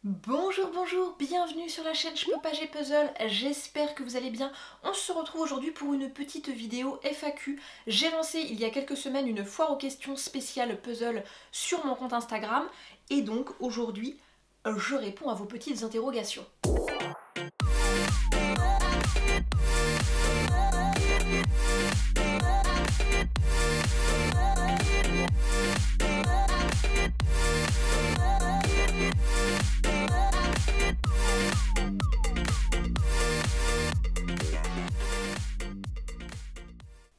Bonjour, bonjour, bienvenue sur la chaîne J'peux Puzzle, j'espère que vous allez bien. On se retrouve aujourd'hui pour une petite vidéo FAQ. J'ai lancé il y a quelques semaines une foire aux questions spéciale puzzle sur mon compte Instagram et donc aujourd'hui je réponds à vos petites interrogations.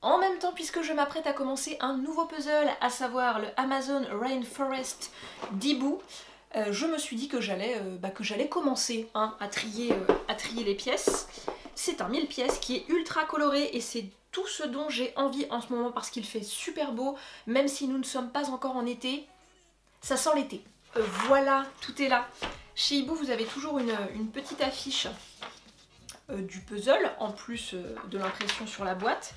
En même temps, puisque je m'apprête à commencer un nouveau puzzle, à savoir le Amazon Rainforest d'Ibu, je me suis dit que j'allais commencer à trier les pièces. C'est un 1000 pièces qui est ultra coloré et c'est tout ce dont j'ai envie en ce moment parce qu'il fait super beau, même si nous ne sommes pas encore en été, ça sent l'été. Voilà, tout est là. Chez Ibu, vous avez toujours une petite affiche du puzzle, en plus de l'impression sur la boîte.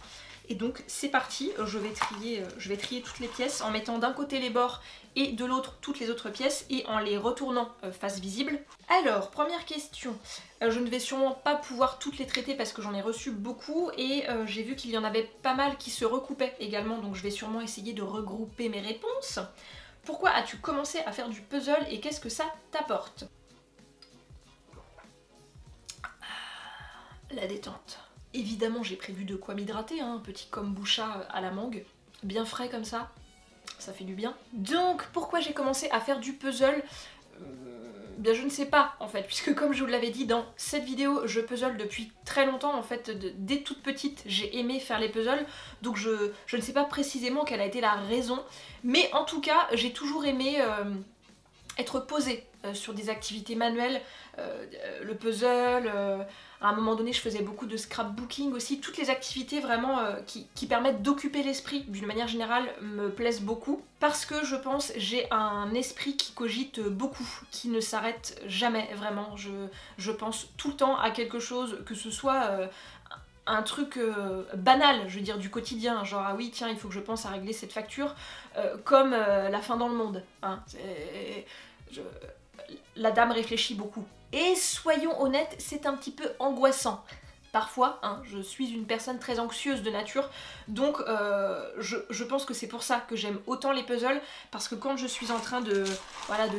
Et donc c'est parti, je vais trier toutes les pièces en mettant d'un côté les bords et de l'autre toutes les autres pièces et en les retournant face visible. Alors, première question, je ne vais sûrement pas pouvoir toutes les traiter parce que j'en ai reçu beaucoup et j'ai vu qu'il y en avait pas mal qui se recoupaient également, donc je vais sûrement essayer de regrouper mes réponses. Pourquoi as-tu commencé à faire du puzzle et qu'est-ce que ça t'apporte? La détente. Évidemment, j'ai prévu de quoi m'hydrater, un petit kombucha à la mangue, bien frais comme ça fait du bien. Donc, pourquoi j'ai commencé à faire du puzzle? Bien, je ne sais pas en fait, puisque comme je vous l'avais dit dans cette vidéo, je puzzle depuis très longtemps en fait, dès toute petite, j'ai aimé faire les puzzles, donc je ne sais pas précisément quelle a été la raison, mais en tout cas, j'ai toujours aimé être posée sur des activités manuelles, le puzzle, à un moment donné je faisais beaucoup de scrapbooking aussi, toutes les activités vraiment qui permettent d'occuper l'esprit d'une manière générale me plaisent beaucoup, parce que je pense j'ai un esprit qui cogite beaucoup, qui ne s'arrête jamais vraiment, je pense tout le temps à quelque chose, que ce soit un truc banal, je veux dire du quotidien, genre ah oui tiens il faut que je pense à régler cette facture, comme la fin dans le monde, hein. La dame réfléchit beaucoup. Et soyons honnêtes, c'est un petit peu angoissant. Parfois, hein, je suis une personne très anxieuse de nature, donc je pense que c'est pour ça que j'aime autant les puzzles, parce que quand je suis en train de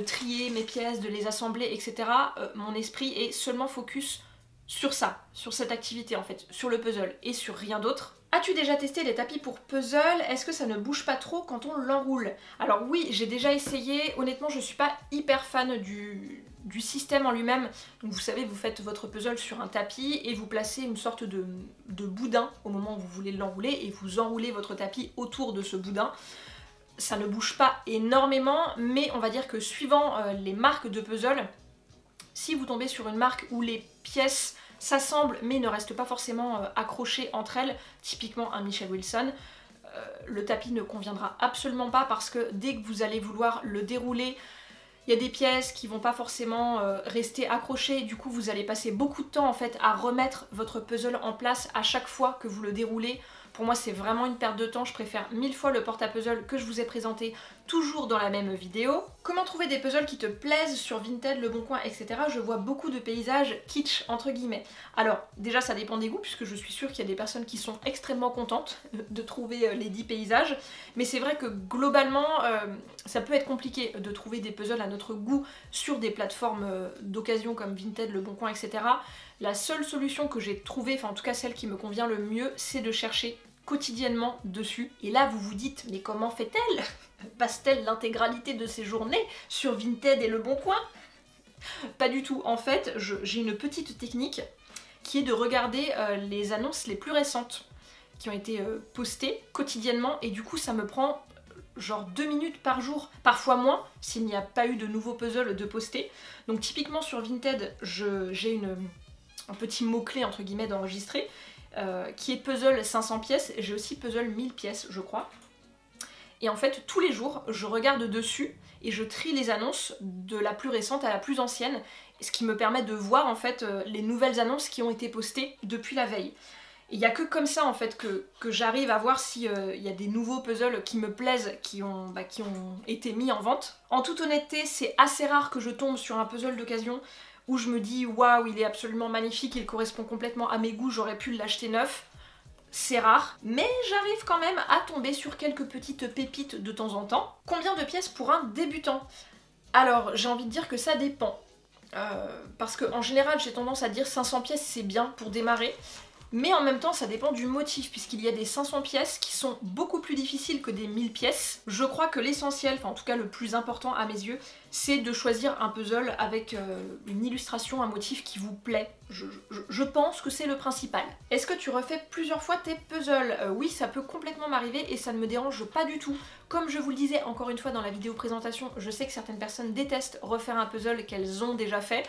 trier mes pièces, de les assembler, etc., mon esprit est seulement focus sur ça, sur cette activité en fait, sur le puzzle et sur rien d'autre. As-tu déjà testé les tapis pour puzzle? Est-ce que ça ne bouge pas trop quand on l'enroule? Alors oui, j'ai déjà essayé, honnêtement je suis pas hyper fan du système en lui-même. Donc vous savez, vous faites votre puzzle sur un tapis et vous placez une sorte de boudin au moment où vous voulez l'enrouler et vous enroulez votre tapis autour de ce boudin. Ça ne bouge pas énormément, mais on va dire que suivant les marques de puzzle, si vous tombez sur une marque où les pièces s'assemblent mais ne restent pas forcément accrochées entre elles, typiquement un Michelle Wilson, le tapis ne conviendra absolument pas parce que dès que vous allez vouloir le dérouler, il y a des pièces qui vont pas forcément rester accrochées, du coup vous allez passer beaucoup de temps en fait à remettre votre puzzle en place à chaque fois que vous le déroulez. Pour moi c'est vraiment une perte de temps, je préfère 1000 fois le porte-à-puzzle que je vous ai présenté toujours dans la même vidéo. Comment trouver des puzzles qui te plaisent sur Vinted, Le Bon Coin, etc. Je vois beaucoup de paysages kitsch entre guillemets. Alors déjà ça dépend des goûts puisque je suis sûre qu'il y a des personnes qui sont extrêmement contentes de trouver les 10 paysages, mais c'est vrai que globalement ça peut être compliqué de trouver des puzzles à notre goût sur des plateformes d'occasion comme Vinted, Le Bon Coin, etc. La seule solution que j'ai trouvée, enfin en tout cas celle qui me convient le mieux, c'est de chercher quotidiennement dessus. Et là vous vous dites, mais comment fait-elle? Passe-t-elle l'intégralité de ses journées sur Vinted et Le Bon Coin? Pas du tout. En fait, j'ai une petite technique qui est de regarder les annonces les plus récentes qui ont été postées quotidiennement et du coup ça me prend genre 2 minutes par jour, parfois moins s'il n'y a pas eu de nouveaux puzzles de poster. Donc typiquement sur Vinted, j'ai un petit mot-clé entre guillemets d'enregistrer qui est puzzle 500 pièces, j'ai aussi puzzle 1000 pièces je crois. Et en fait tous les jours je regarde dessus et je trie les annonces de la plus récente à la plus ancienne, ce qui me permet de voir en fait les nouvelles annonces qui ont été postées depuis la veille. Et il n'y a que comme ça en fait que j'arrive à voir si y a des nouveaux puzzles qui me plaisent, qui ont été mis en vente. En toute honnêteté, c'est assez rare que je tombe sur un puzzle d'occasion où je me dis waouh, il est absolument magnifique, il correspond complètement à mes goûts, j'aurais pu l'acheter neuf. C'est rare, mais j'arrive quand même à tomber sur quelques petites pépites de temps en temps. Combien de pièces pour un débutant? Alors, j'ai envie de dire que ça dépend. Parce qu'en général, j'ai tendance à dire 500 pièces, c'est bien pour démarrer. Mais en même temps, ça dépend du motif, puisqu'il y a des 500 pièces qui sont beaucoup plus difficiles que des 1000 pièces. Je crois que l'essentiel, enfin en tout cas le plus important à mes yeux, c'est de choisir un puzzle avec une illustration, un motif qui vous plaît. Je pense que c'est le principal. Est-ce que tu refais plusieurs fois tes puzzles? Oui, ça peut complètement m'arriver et ça ne me dérange pas du tout. Comme je vous le disais encore une fois dans la vidéo présentation, je sais que certaines personnes détestent refaire un puzzle qu'elles ont déjà fait.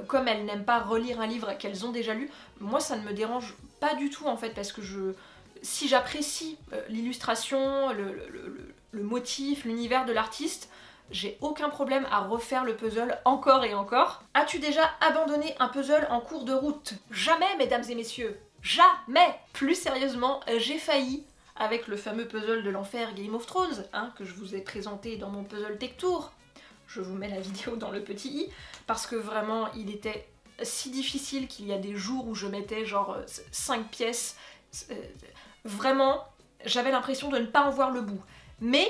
Comme elles n'aiment pas relire un livre qu'elles ont déjà lu, moi ça ne me dérange pas du tout en fait, parce que si j'apprécie l'illustration, le motif, l'univers de l'artiste, j'ai aucun problème à refaire le puzzle encore et encore. As-tu déjà abandonné un puzzle en cours de route? Jamais, mesdames et messieurs, jamais! Plus sérieusement, j'ai failli avec le fameux puzzle de l'enfer Game of Thrones, hein, que je vous ai présenté dans mon puzzle tech tour. Je vous mets la vidéo dans le petit i, parce que vraiment il était si difficile qu'il y a des jours où je mettais genre 5 pièces. Vraiment, j'avais l'impression de ne pas en voir le bout. Mais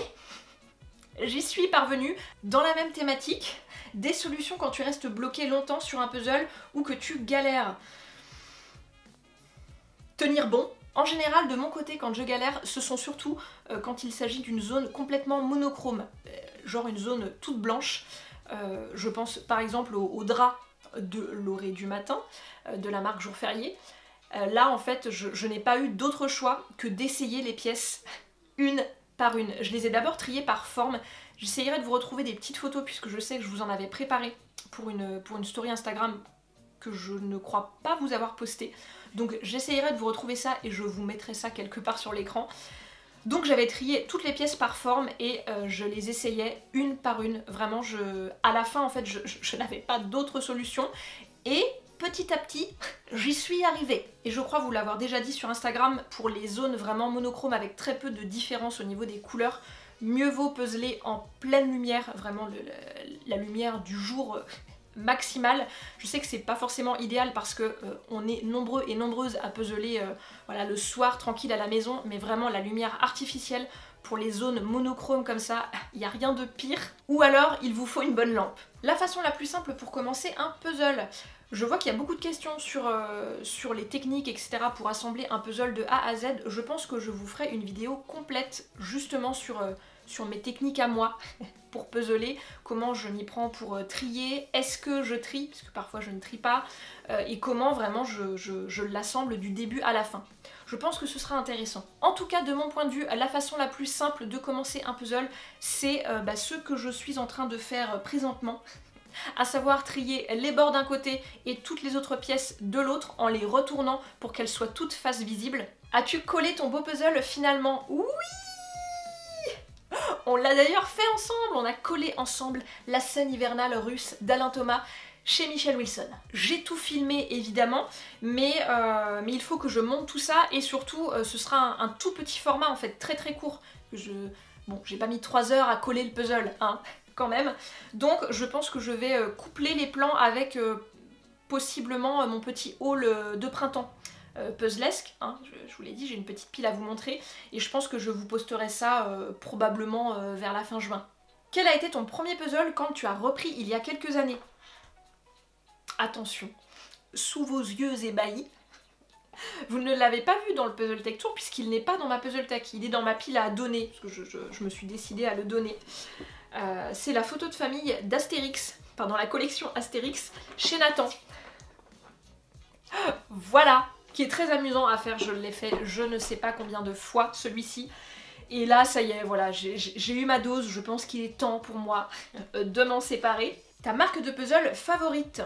j'y suis parvenue. Dans la même thématique, des solutions quand tu restes bloqué longtemps sur un puzzle ou que tu galères. Tenir bon. En général, de mon côté, quand je galère, ce sont surtout quand il s'agit d'une zone complètement monochrome, genre une zone toute blanche. Je pense par exemple au drap de l'orée du matin, de la marque Jour Férié. Là, en fait, je n'ai pas eu d'autre choix que d'essayer les pièces une par une. Je les ai d'abord triées par forme. J'essayerai de vous retrouver des petites photos, puisque je sais que je vous en avais préparé pour une story Instagram que je ne crois pas vous avoir posté. Donc j'essayerai de vous retrouver ça et je vous mettrai ça quelque part sur l'écran. Donc j'avais trié toutes les pièces par forme et je les essayais une par une. Vraiment, à la fin en fait, je n'avais pas d'autre solution. Et petit à petit, j'y suis arrivée. Et je crois vous l'avoir déjà dit sur Instagram, pour les zones vraiment monochromes avec très peu de différence au niveau des couleurs, mieux vaut puzzler en pleine lumière, vraiment la lumière du jour maximale. Je sais que c'est pas forcément idéal parce que on est nombreux et nombreuses à puzzler voilà, le soir tranquille à la maison, mais vraiment la lumière artificielle pour les zones monochromes comme ça, il n'y a rien de pire. Ou alors il vous faut une bonne lampe. La façon la plus simple pour commencer un puzzle. Je vois qu'il y a beaucoup de questions sur les techniques, etc. pour assembler un puzzle de A à Z. Je pense que je vous ferai une vidéo complète justement sur mes techniques à moi pour puzzler, comment je m'y prends pour trier, est-ce que je trie, parce que parfois je ne trie pas, et comment vraiment je l'assemble du début à la fin. Je pense que ce sera intéressant. En tout cas, de mon point de vue, la façon la plus simple de commencer un puzzle, c'est ce que je suis en train de faire présentement, à savoir trier les bords d'un côté et toutes les autres pièces de l'autre en les retournant pour qu'elles soient toutes face visibles. As-tu collé ton beau puzzle finalement? Oui! On l'a d'ailleurs fait ensemble, on a collé ensemble la scène hivernale russe d'Alain Thomas chez Michelle Wilson. J'ai tout filmé évidemment, mais il faut que je monte tout ça et surtout ce sera un tout petit format en fait, très très court. Bon, j'ai pas mis 3 heures à coller le puzzle, hein, quand même. Donc je pense que je vais coupler les plans avec possiblement mon petit haul de printemps. Puzzlesque, hein, je vous l'ai dit, j'ai une petite pile à vous montrer et je pense que je vous posterai ça probablement vers la fin juin. Quel a été ton premier puzzle quand tu as repris il y a quelques années? Attention, sous vos yeux ébahis, vous ne l'avez pas vu dans le Puzzle Tech Tour puisqu'il n'est pas dans ma Puzzle Tech, il est dans ma pile à donner, parce que je me suis décidée à le donner. C'est la photo de famille d'Astérix, dans la collection Astérix, chez Nathan. Voilà, qui est très amusant à faire, je l'ai fait je ne sais pas combien de fois celui-ci. Et là, ça y est, voilà, j'ai eu ma dose, je pense qu'il est temps pour moi de m'en séparer. Ta marque de puzzle favorite?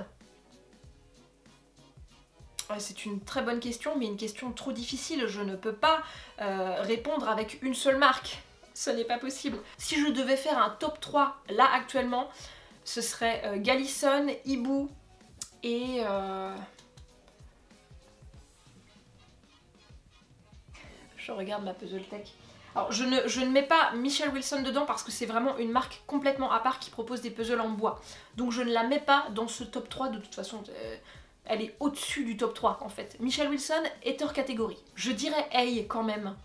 C'est une très bonne question, mais une question trop difficile, je ne peux pas répondre avec une seule marque. Ce n'est pas possible. Si je devais faire un top 3, là actuellement, ce serait Galison, Ibu et... Je regarde ma Puzzle Tech. Alors je ne mets pas Michelle Wilson dedans parce que c'est vraiment une marque complètement à part qui propose des puzzles en bois. Donc je ne la mets pas dans ce top 3 de toute façon. Elle est au-dessus du top 3 en fait. Michelle Wilson est hors catégorie. Je dirais Hey quand même.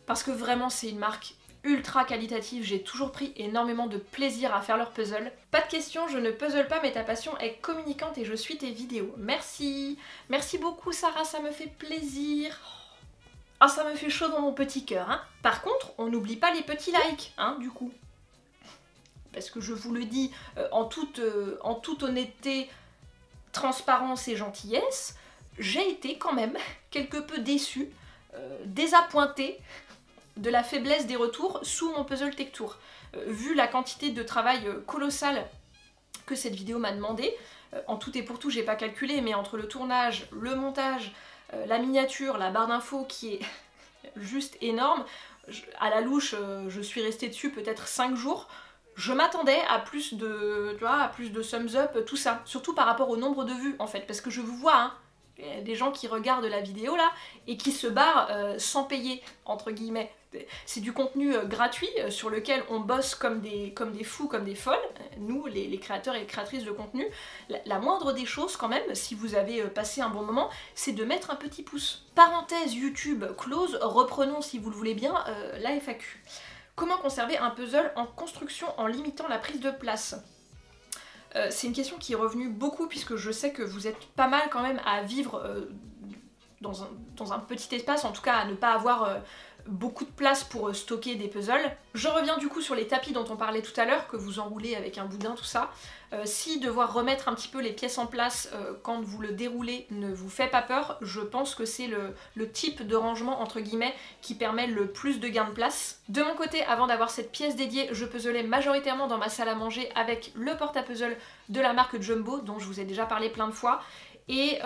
Parce que vraiment c'est une marque ultra qualitative, j'ai toujours pris énormément de plaisir à faire leurs puzzles. Pas de question, je ne puzzle pas mais ta passion est communicante et je suis tes vidéos. Merci. Merci beaucoup Sarah, ça me fait plaisir. Ah, ça me fait chaud dans mon petit cœur, hein. Par contre, on n'oublie pas les petits likes, hein, du coup. Parce que je vous le dis en toute honnêteté, transparence et gentillesse, j'ai été quand même quelque peu déçue, désappointée de la faiblesse des retours sous mon Puzzle Tech Tour. Vu la quantité de travail colossale que cette vidéo m'a demandé, en tout et pour tout, j'ai pas calculé, mais entre le tournage, le montage, la miniature, la barre d'infos qui est juste énorme, à la louche, je suis restée dessus peut-être 5 jours. Je m'attendais à plus de, tu vois, à plus de thumbs up, tout ça. Surtout par rapport au nombre de vues, en fait. Parce que je vous vois, hein, il y a des gens qui regardent la vidéo, là, et qui se barrent sans payer, entre guillemets. C'est du contenu gratuit sur lequel on bosse comme des fous, comme des folles, nous, les créateurs et les créatrices de contenu. La moindre des choses, quand même, si vous avez passé un bon moment, c'est de mettre un petit pouce. Parenthèse YouTube close, reprenons, si vous le voulez bien, la FAQ. Comment conserver un puzzle en construction en limitant la prise de place? C'est une question qui est revenue beaucoup puisque je sais que vous êtes pas mal quand même à vivre dans un petit espace, en tout cas à ne pas avoir beaucoup de place pour stocker des puzzles. Je reviens du coup sur les tapis dont on parlait tout à l'heure, que vous enroulez avec un boudin, tout ça. Si devoir remettre un petit peu les pièces en place quand vous le déroulez ne vous fait pas peur, je pense que c'est le type de rangement entre guillemets qui permet le plus de gain de place. De mon côté, avant d'avoir cette pièce dédiée, je puzzlais majoritairement dans ma salle à manger avec le porte-à-puzzle de la marque Jumbo, dont je vous ai déjà parlé plein de fois. Et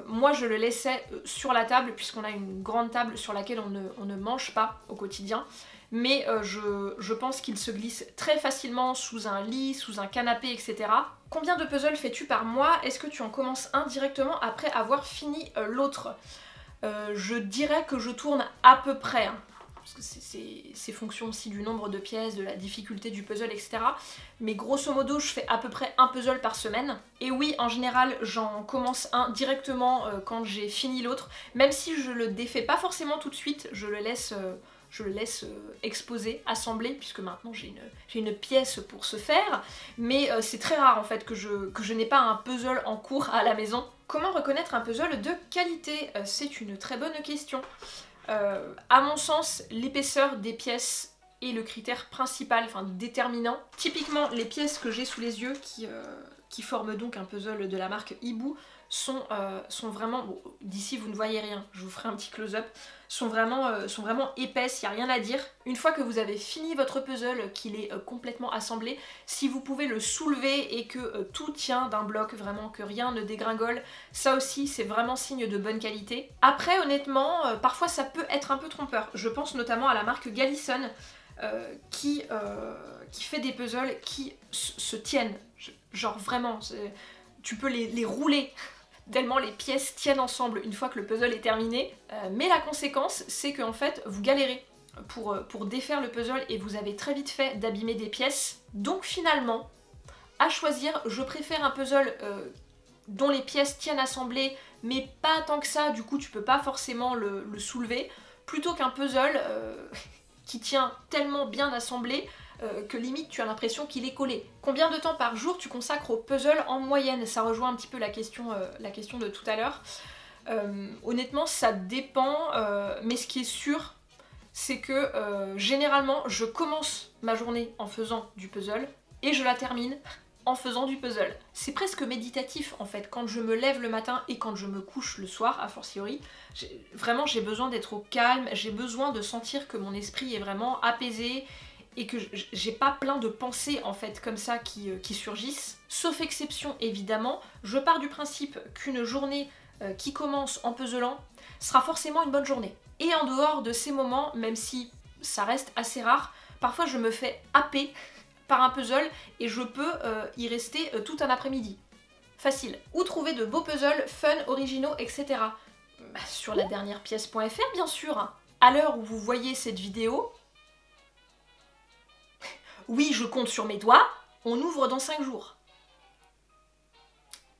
moi je le laissais sur la table puisqu'on a une grande table sur laquelle on ne mange pas au quotidien. Mais je pense qu'il se glisse très facilement sous un lit, sous un canapé, etc. Combien de puzzles fais-tu par mois? Est-ce que tu en commences un directement après avoir fini l'autre? Je dirais que je tourne à peu près, hein, parce que c'est fonction aussi du nombre de pièces, de la difficulté du puzzle, etc. Mais grosso modo, je fais à peu près un puzzle par semaine. Et oui, en général, j'en commence un directement quand j'ai fini l'autre. Même si je le défais pas forcément tout de suite, je le laisse exposer, assembler, puisque maintenant j'ai une pièce pour ce faire. Mais c'est très rare en fait que je n'ai pas un puzzle en cours à la maison. Comment reconnaître un puzzle de qualité? C'est une très bonne question. À mon sens, l'épaisseur des pièces est le critère principal, enfin déterminant. Typiquement, les pièces que j'ai sous les yeux, qui forment donc un puzzle de la marque Ibu, sont vraiment, bon, d'ici vous ne voyez rien, je vous ferai un petit close-up, sont vraiment épaisses, il n'y a rien à dire. Une fois que vous avez fini votre puzzle, qu'il est complètement assemblé, si vous pouvez le soulever et que tout tient d'un bloc, vraiment que rien ne dégringole, ça aussi c'est vraiment signe de bonne qualité. Après honnêtement, parfois ça peut être un peu trompeur. Je pense notamment à la marque Gallison, qui fait des puzzles qui se tiennent, genre vraiment, tu peux les rouler tellement les pièces tiennent ensemble une fois que le puzzle est terminé, mais la conséquence c'est qu'en fait vous galérez pour défaire le puzzle et vous avez très vite fait d'abîmer des pièces. Donc finalement, à choisir, je préfère un puzzle dont les pièces tiennent assemblées mais pas tant que ça, du coup tu peux pas forcément le soulever, plutôt qu'un puzzle qui tient tellement bien assemblé que limite tu as l'impression qu'il est collé. Combien de temps par jour tu consacres au puzzle en moyenne? Ça rejoint un petit peu la question de tout à l'heure. Honnêtement ça dépend, mais ce qui est sûr c'est que généralement je commence ma journée en faisant du puzzle et je la termine en faisant du puzzle. C'est presque méditatif en fait, quand je me lève le matin et quand je me couche le soir, a fortiori. Vraiment j'ai besoin d'être au calme, j'ai besoin de sentir que mon esprit est vraiment apaisé et que j'ai pas plein de pensées en fait comme ça qui surgissent. Sauf exception évidemment, je pars du principe qu'une journée qui commence en puzzlant sera forcément une bonne journée. Et en dehors de ces moments, même si ça reste assez rare, parfois je me fais happer par un puzzle et je peux y rester tout un après-midi. Facile. Où trouver de beaux puzzles, fun, originaux, etc. Sur ladernierpièce.fr bien sûr. À l'heure où vous voyez cette vidéo, oui je compte sur mes doigts, on ouvre dans 5 jours.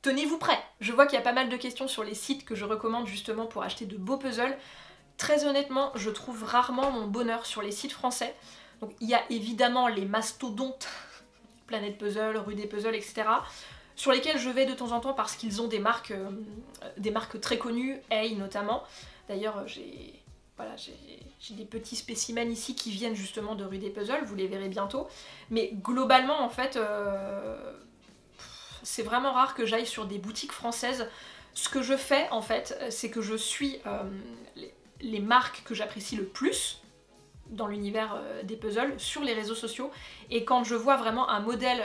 Tenez-vous prêts. Je vois qu'il y a pas mal de questions sur les sites que je recommande justement pour acheter de beaux puzzles. Très honnêtement, je trouve rarement mon bonheur sur les sites français. Donc il y a évidemment les mastodontes, Planète Puzzle, Rue des Puzzles, etc. sur lesquels je vais de temps en temps parce qu'ils ont des marques très connues, Hey notamment. D'ailleurs j'ai des petits spécimens ici qui viennent justement de Rue des Puzzles, vous les verrez bientôt. Mais globalement en fait, c'est vraiment rare que j'aille sur des boutiques françaises. Ce que je fais en fait, c'est que je suis les marques que j'apprécie le plus dans l'univers des puzzles sur les réseaux sociaux, et quand je vois vraiment un modèle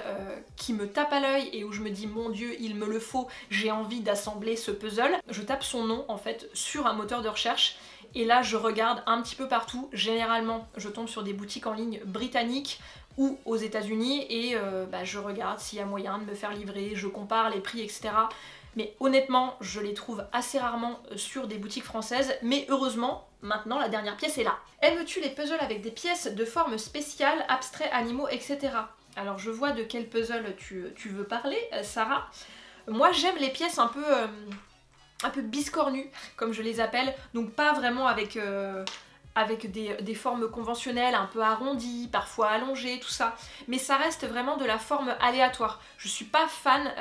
qui me tape à l'œil et où je me dis mon dieu il me le faut, j'ai envie d'assembler ce puzzle, je tape son nom en fait sur un moteur de recherche et là je regarde un petit peu partout. Généralement je tombe sur des boutiques en ligne britanniques ou aux États-Unis et je regarde s'il y a moyen de me faire livrer, je compare les prix, etc. Mais honnêtement, je les trouve assez rarement sur des boutiques françaises, mais heureusement, maintenant la dernière pièce est là. Aimes-tu les puzzles avec des pièces de forme spéciale, abstraits, animaux, etc. Alors je vois de quel puzzle tu veux parler, Sarah. Moi j'aime les pièces un peu biscornues, comme je les appelle, donc pas vraiment avec des formes conventionnelles, un peu arrondies, parfois allongées, tout ça. Mais ça reste vraiment de la forme aléatoire. Je suis pas fan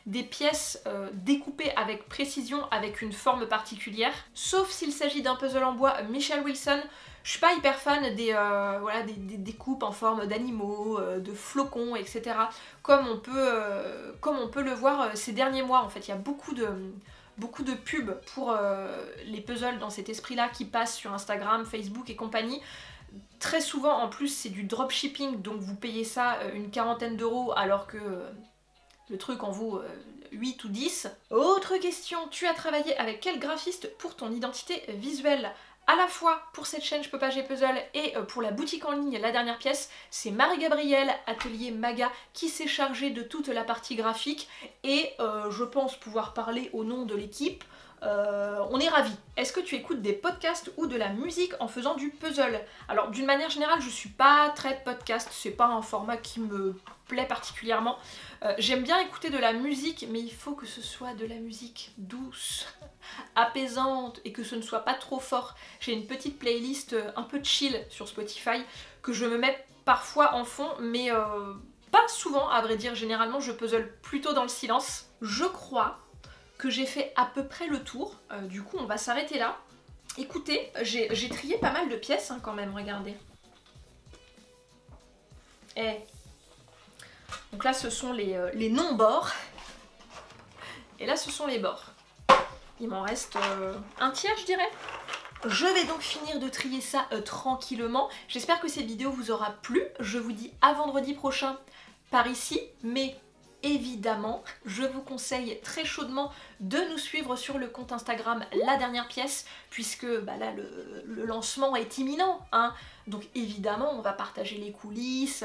des pièces découpées avec précision, avec une forme particulière. Sauf s'il s'agit d'un puzzle en bois Michelle Wilson. Je suis pas hyper fan des découpes en forme d'animaux, de flocons, etc. Comme on peut le voir ces derniers mois. En fait, il y a beaucoup de pubs pour les puzzles dans cet esprit-là qui passent sur Instagram, Facebook et compagnie. Très souvent, en plus, c'est du dropshipping, donc vous payez ça une quarantaine d'euros alors que le truc en vaut 8 ou 10. Autre question, tu as travaillé avec quel graphiste pour ton identité visuelle ? À la fois pour cette chaîne Je peux pas, j'ai puzzle et pour la boutique en ligne La Dernière Pièce, c'est Marie-Gabrielle, atelier Maga, qui s'est chargée de toute la partie graphique et je pense pouvoir parler au nom de l'équipe. On est ravis. Est-ce que tu écoutes des podcasts ou de la musique en faisant du puzzle? Alors d'une manière générale, je suis pas très podcast, c'est pas un format qui me plaît particulièrement. J'aime bien écouter de la musique, mais il faut que ce soit de la musique douce, apaisante et que ce ne soit pas trop fort. J'ai une petite playlist un peu chill sur Spotify que je me mets parfois en fond, mais pas souvent à vrai dire. Généralement je puzzle plutôt dans le silence. Je crois que j'ai fait à peu près le tour, du coup on va s'arrêter là. Écoutez, j'ai trié pas mal de pièces quand même, regardez. Donc là ce sont les non-bords, et là ce sont les bords. Il m'en reste un tiers je dirais. Je vais donc finir de trier ça tranquillement. J'espère que cette vidéo vous aura plu. Je vous dis à vendredi prochain par ici, mais évidemment, je vous conseille très chaudement de nous suivre sur le compte Instagram La Dernière Pièce, puisque là le lancement est imminent, hein. Donc évidemment, on va partager les coulisses,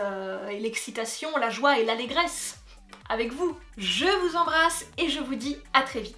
et l'excitation, la joie et l'allégresse avec vous. Je vous embrasse et je vous dis à très vite.